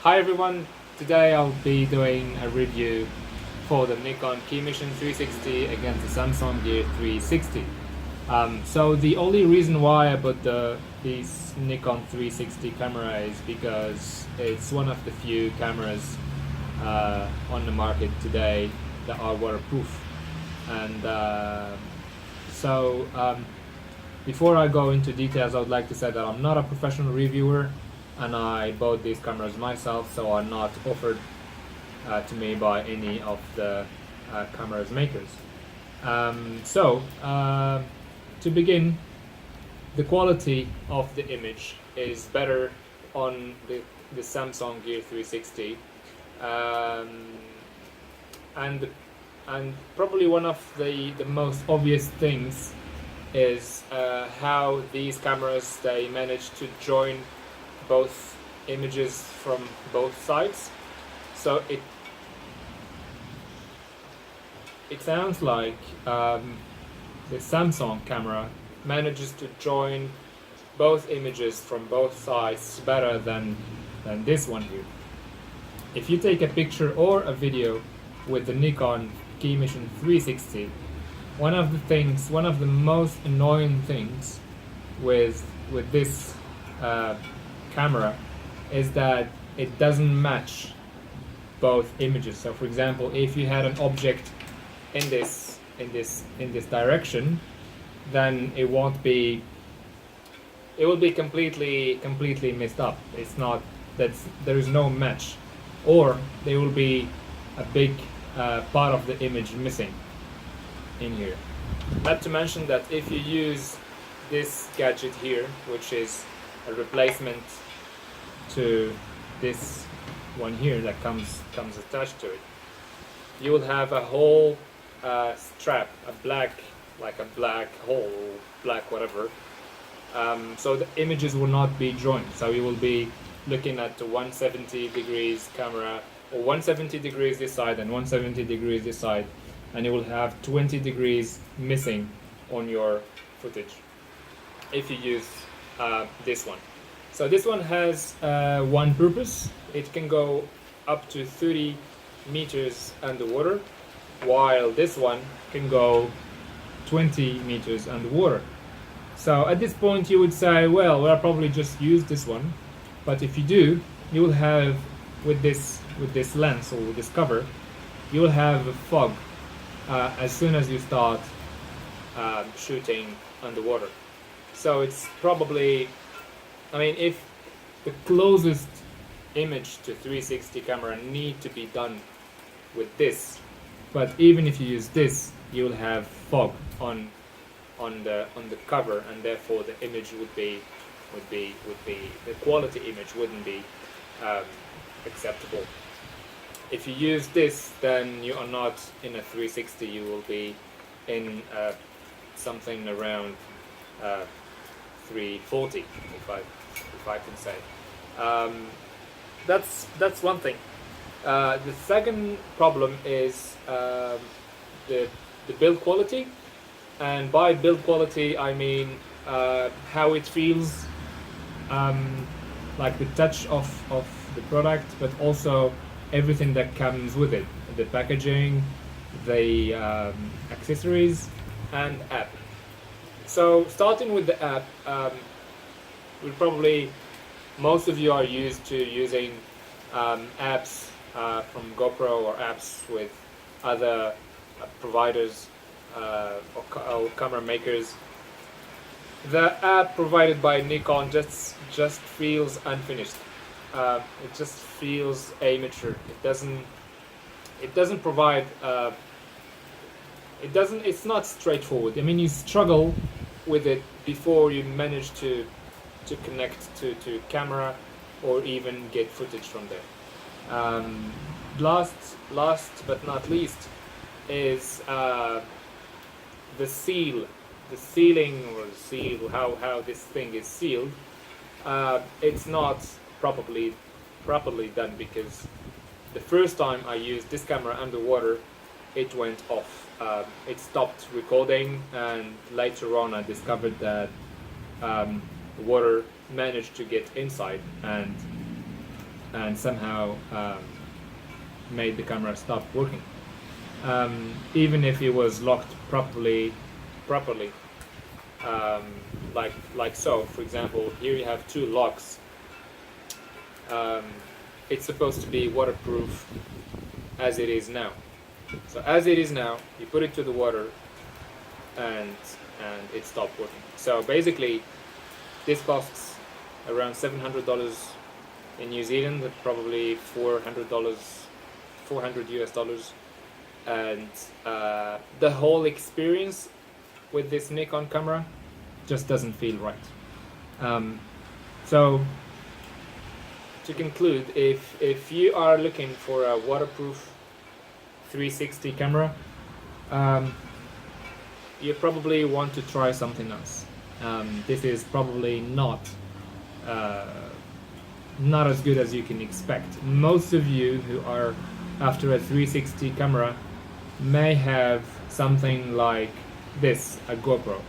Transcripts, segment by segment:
Hi everyone, today I'll be doing a review for the Nikon Key Mission 360 against the Samsung Gear 360. So the only reason why I bought this Nikon 360 camera is because it's one of the few cameras on the market today that are waterproof. And before I go into details, I would like to say that I'm not a professional reviewer and I bought these cameras myself, so are not offered to me by any of the cameras makers. To begin, the quality of the image is better on the Samsung Gear 360, and probably one of the most obvious things is how these cameras they manage to join both images from both sides. So it sounds like the Samsung camera manages to join both images from both sides better than this one here. If you take a picture or a video with the Nikon Key Mission 360, one of the most annoying things with this camera is that it doesn't match both images. So for example, if you had an object in this direction, then it will be completely messed up. It's not that there is no match, or there will be a big part of the image missing in here. Not to mention that if you use this gadget here, which is a replacement to this one here that comes attached to it, you will have a whole strap, a black hole, black whatever. So the images will not be joined. So you will be looking at the 170 degrees camera, or 170 degrees this side and 170 degrees this side, and you will have 20 degrees missing on your footage if you use this one. So this one has one purpose. It can go up to 30 meters underwater, while this one can go 20 meters underwater. So at this point you would say, well, I'll probably just use this one. But if you do, you will have, with this lens or with this cover, you will have a fog as soon as you start shooting underwater. So it's probably, I mean, if the closest image to 360 camera need to be done with this, but even if you use this, you will have fog on the cover, and therefore the image would be the quality image wouldn't be acceptable. If you use this, then you are not in a 360. You will be in something around 340, if I can say. That's one thing. The second problem is the build quality, and by build quality I mean how it feels, like the touch of the product, but also everything that comes with it, the packaging, the accessories, and app. So starting with the app, most of you are used to using apps from GoPro or apps with other providers or camera makers. The app provided by Nikon just feels unfinished. It just feels amateur. It doesn't provide. It's not straightforward. I mean, you struggle with it before you manage to connect to camera or even get footage from there. Last but not least is the sealing or seal. How this thing is sealed. It's not properly done, because the first time I used this camera underwater, it went off. It stopped recording, and later on I discovered that the water managed to get inside, and and somehow made the camera stop working. Even if it was locked properly, like so. For example, here you have two locks. It's supposed to be waterproof as it is now. So as it is now, you put it to the water and it stopped working. So basically, this costs around $700 in New Zealand, probably $400, 400 US dollars, and the whole experience with this Nikon camera just doesn't feel right. So to conclude, if you are looking for a waterproof 360 camera, you probably want to try something else. This is probably not as good as you can expect. Most of you who are after a 360 camera may have something like this, a GoPro.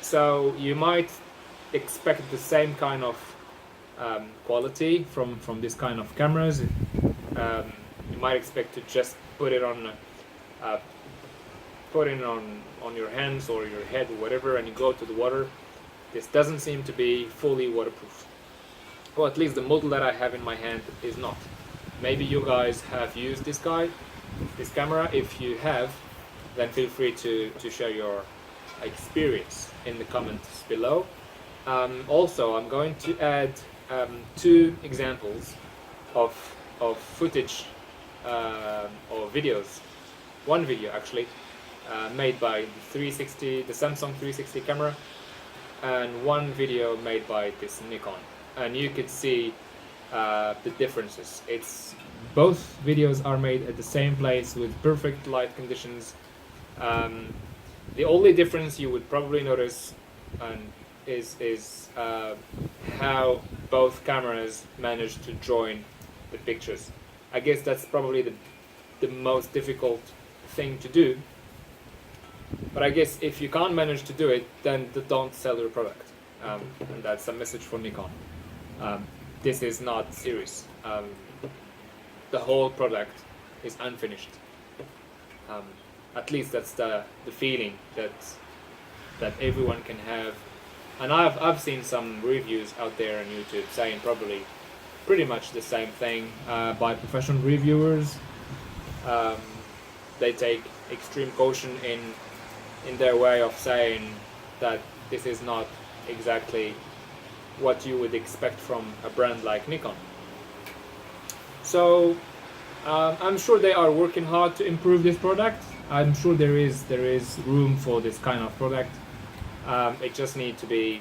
So you might expect the same kind of quality from this kind of cameras. You might expect to just put it on your hands or your head or whatever, and you go to the water. This doesn't seem to be fully waterproof. Well, at least the model that I have in my hand is not. Maybe you guys have used this camera. If you have, then feel free to share your experience in the comments below. Also, I'm going to add two examples of footage or videos. One video actually made by the Samsung 360 camera, and one video made by this Nikon, and you could see the differences. Both videos are made at the same place with perfect light conditions. The only difference you would probably notice is how both cameras managed to join the pictures. I guess that's probably the most difficult thing to do. But I guess if you can't manage to do it, then don't sell your product. And that's a message for Nikon. This is not serious. The whole product is unfinished. At least that's the feeling that everyone can have. And I've seen some reviews out there on YouTube saying probably pretty much the same thing by professional reviewers. They take extreme caution in their way of saying that this is not exactly what you would expect from a brand like Nikon. So I'm sure they are working hard to improve this product. I'm sure there is room for this kind of product. It just need to be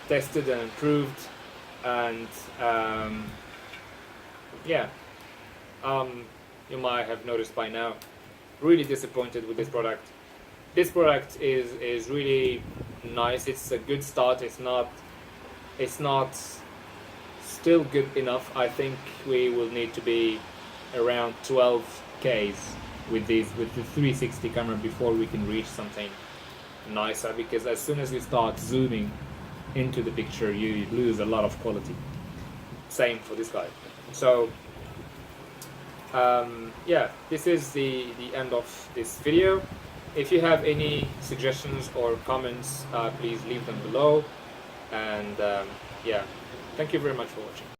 tested and improved, and you might have noticed by now, really disappointed with this product. This product is really nice. It's a good start. It's not still good enough. I think we will need to be around 12Ks with the 360 camera before we can reach something nicer, because as soon as you start zooming into the picture, you lose a lot of quality. Same for this guy. So this is the end of this video. If you have any suggestions or comments, please leave them below. And thank you very much for watching.